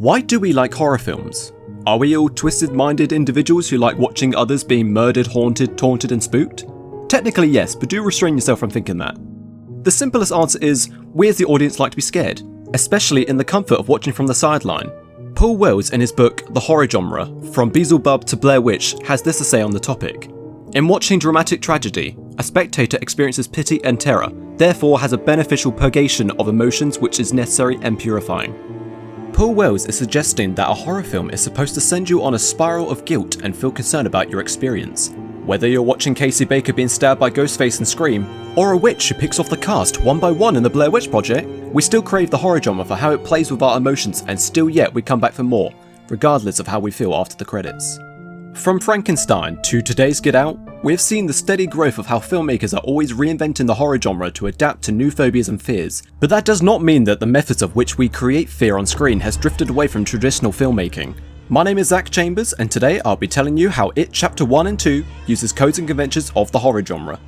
Why do we like horror films? Are we all twisted-minded individuals who like watching others being murdered, haunted, taunted and spooked? Technically yes, but do restrain yourself from thinking that. The simplest answer is, we as the audience like to be scared, especially in the comfort of watching from the sideline. Paul Wells, in his book The Horror Genre, From Beelzebub to Blair Witch, has this to say on the topic. In watching dramatic tragedy, a spectator experiences pity and terror, therefore has a beneficial purgation of emotions which is necessary and purifying. Paul Wells is suggesting that a horror film is supposed to send you on a spiral of guilt and feel concerned about your experience. Whether you're watching Casey Baker being stabbed by Ghostface and Scream, or a witch who picks off the cast one by one in the Blair Witch Project, we still crave the horror genre for how it plays with our emotions, and still yet we come back for more, regardless of how we feel after the credits. From Frankenstein to today's Get Out, we have seen the steady growth of how filmmakers are always reinventing the horror genre to adapt to new phobias and fears, but that does not mean that the methods of which we create fear on screen has drifted away from traditional filmmaking. My name is Zach Chambers, and today I'll be telling you how It Chapter 1 and 2 uses codes and conventions of the horror genre.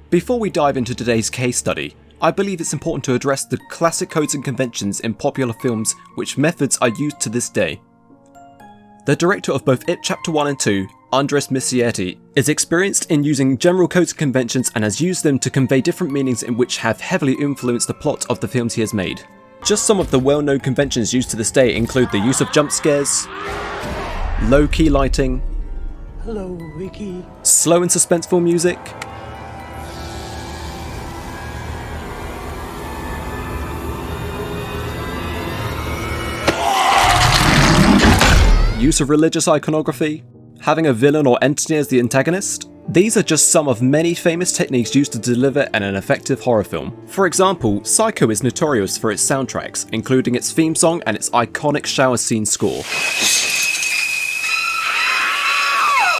Before we dive into today's case study, I believe it's important to address the classic codes and conventions in popular films which methods are used to this day. The director of both It Chapter 1 and 2, Andres Muschietti, is experienced in using general codes and conventions and has used them to convey different meanings in which have heavily influenced the plot of the films he has made. Just some of the well-known conventions used to this day include the use of jump scares, low-key lighting, hello, Ricky, slow and suspenseful music, use of religious iconography, having a villain or entity as the antagonist. These are just some of many famous techniques used to deliver an effective horror film. For example, Psycho is notorious for its soundtracks, including its theme song and its iconic shower scene score.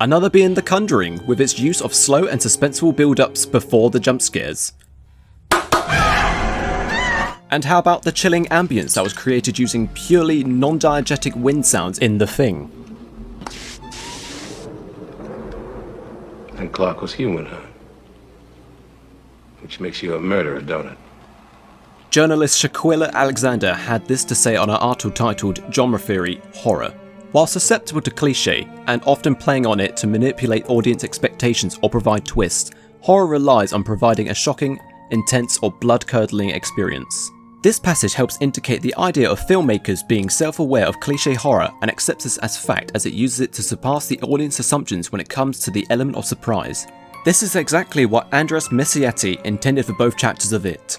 Another being The Conjuring, with its use of slow and suspenseful build-ups before the jump scares. And how about the chilling ambience that was created using purely non-diegetic wind sounds in The Thing? And Clark was human, huh? Which makes you a murderer, don't it? Journalist Shaquilla Alexander had this to say on an article titled Genre Theory, Horror. While susceptible to cliché, and often playing on it to manipulate audience expectations or provide twists, horror relies on providing a shocking, intense or blood-curdling experience. This passage helps indicate the idea of filmmakers being self-aware of cliché horror and accepts this as fact as it uses it to surpass the audience assumptions when it comes to the element of surprise. This is exactly what Andres Muschietti intended for both chapters of It.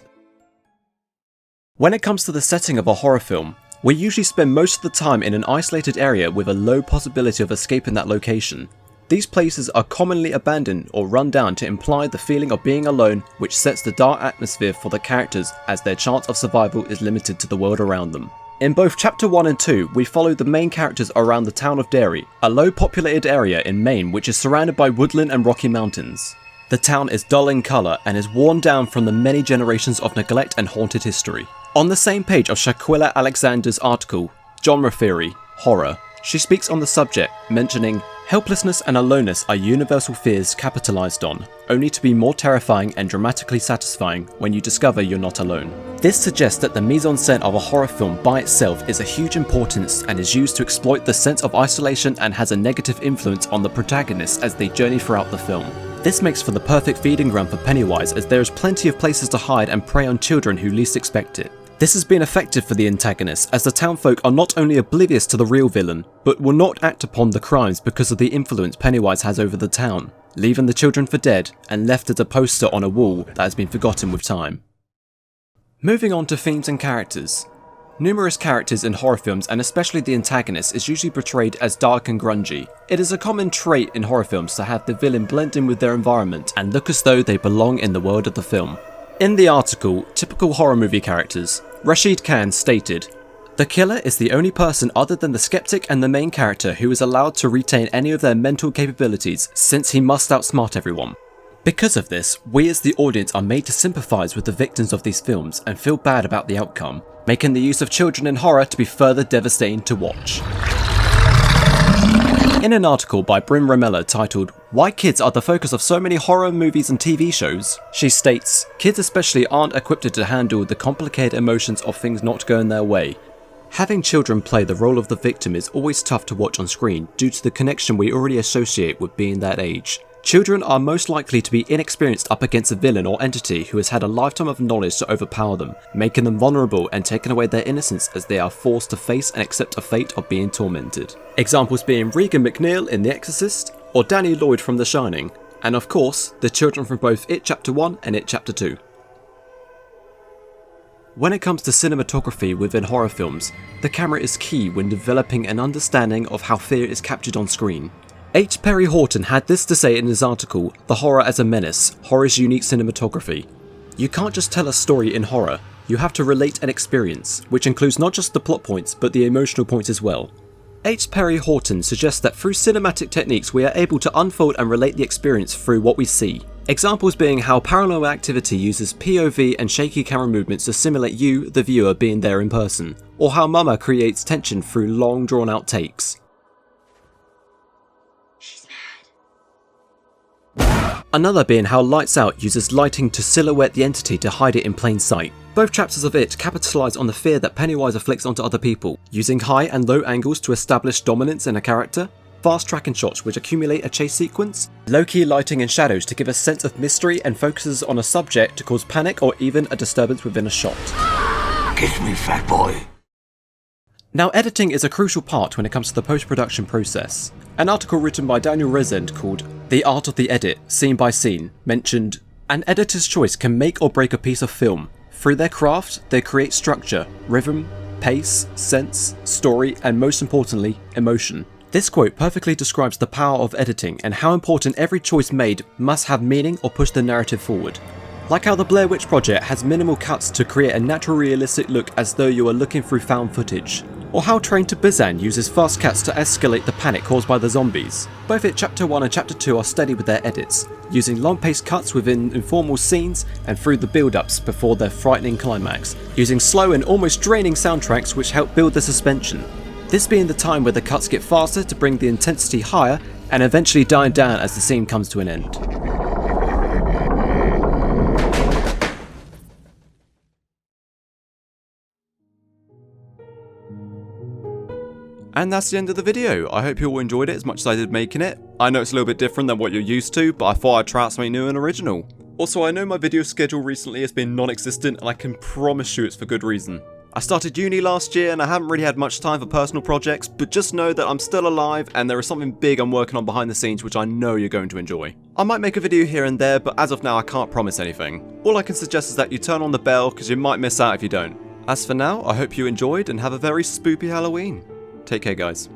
When it comes to the setting of a horror film, we usually spend most of the time in an isolated area with a low possibility of escaping that location. These places are commonly abandoned or run down to imply the feeling of being alone, which sets the dark atmosphere for the characters as their chance of survival is limited to the world around them. In both Chapter 1 and 2, we follow the main characters around the town of Derry, a low populated area in Maine which is surrounded by woodland and rocky mountains. The town is dull in colour and is worn down from the many generations of neglect and haunted history. On the same page of Shaquilla Alexander's article, Genre Theory, Horror, she speaks on the subject, mentioning, helplessness and aloneness are universal fears capitalized on, only to be more terrifying and dramatically satisfying when you discover you're not alone. This suggests that the mise-en-scène of a horror film by itself is a huge importance and is used to exploit the sense of isolation and has a negative influence on the protagonists as they journey throughout the film. This makes for the perfect feeding ground for Pennywise, as there is plenty of places to hide and prey on children who least expect it. This has been effective for the antagonists, as the townfolk are not only oblivious to the real villain, but will not act upon the crimes because of the influence Pennywise has over the town, leaving the children for dead and left as a poster on a wall that has been forgotten with time. Moving on to themes and characters. Numerous characters in horror films, and especially the antagonist, is usually portrayed as dark and grungy. It is a common trait in horror films to have the villain blend in with their environment and look as though they belong in the world of the film. In the article, Typical Horror Movie Characters, Rashid Khan stated, "The killer is the only person other than the skeptic and the main character who is allowed to retain any of their mental capabilities, since he must outsmart everyone. Because of this, we as the audience are made to sympathise with the victims of these films and feel bad about the outcome, making the use of children in horror to be further devastating to watch." In an article by Bryn Romella titled, Why Kids Are the Focus of So Many Horror Movies and TV Shows, she states, kids especially aren't equipped to handle the complicated emotions of things not going their way. Having children play the role of the victim is always tough to watch on screen due to the connection we already associate with being that age. Children are most likely to be inexperienced up against a villain or entity who has had a lifetime of knowledge to overpower them, making them vulnerable and taking away their innocence as they are forced to face and accept a fate of being tormented. Examples being Regan McNeil in The Exorcist, or Danny Lloyd from The Shining, and of course, the children from both It Chapter 1 and It Chapter 2. When it comes to cinematography within horror films, the camera is key when developing an understanding of how fear is captured on screen. H. Perry Horton had this to say in his article, The Horror as a Menace, Horror's Unique Cinematography. You can't just tell a story in horror, you have to relate an experience, which includes not just the plot points but the emotional points as well. H. Perry Horton suggests that through cinematic techniques we are able to unfold and relate the experience through what we see. Examples being how Paranormal Activity uses POV and shaky camera movements to simulate you, the viewer, being there in person, or how Mama creates tension through long drawn out takes. Another being how Lights Out uses lighting to silhouette the entity to hide it in plain sight. Both chapters of It capitalise on the fear that Pennywise afflicts onto other people, using high and low angles to establish dominance in a character, fast tracking shots which accumulate a chase sequence, low-key lighting and shadows to give a sense of mystery and focuses on a subject to cause panic or even a disturbance within a shot. Kiss me, fat boy. Now, editing is a crucial part when it comes to the post-production process. An article written by Daniel Resend called The Art of the Edit, Scene by Scene, mentioned, an editor's choice can make or break a piece of film. Through their craft, they create structure, rhythm, pace, sense, story, and most importantly, emotion. This quote perfectly describes the power of editing and how important every choice made must have meaning or push the narrative forward. Like how the Blair Witch Project has minimal cuts to create a natural realistic look as though you are looking through found footage. Or how Train to Busan uses fast cuts to escalate the panic caused by the zombies. Both It Chapter 1 and Chapter 2 are steady with their edits, using long-paced cuts within informal scenes and through the build-ups before their frightening climax, using slow and almost draining soundtracks which help build the suspension. This being the time where the cuts get faster to bring the intensity higher and eventually die down as the scene comes to an end. And that's the end of the video. I hope you all enjoyed it as much as I did making it. I know it's a little bit different than what you're used to, but I thought I'd try out something new and original. Also, I know my video schedule recently has been non-existent and I can promise you it's for good reason. I started uni last year and I haven't really had much time for personal projects, but just know that I'm still alive and there is something big I'm working on behind the scenes which I know you're going to enjoy. I might make a video here and there, but as of now I can't promise anything. All I can suggest is that you turn on the bell because you might miss out if you don't. As for now, I hope you enjoyed and have a very spoopy Halloween. Take care, guys.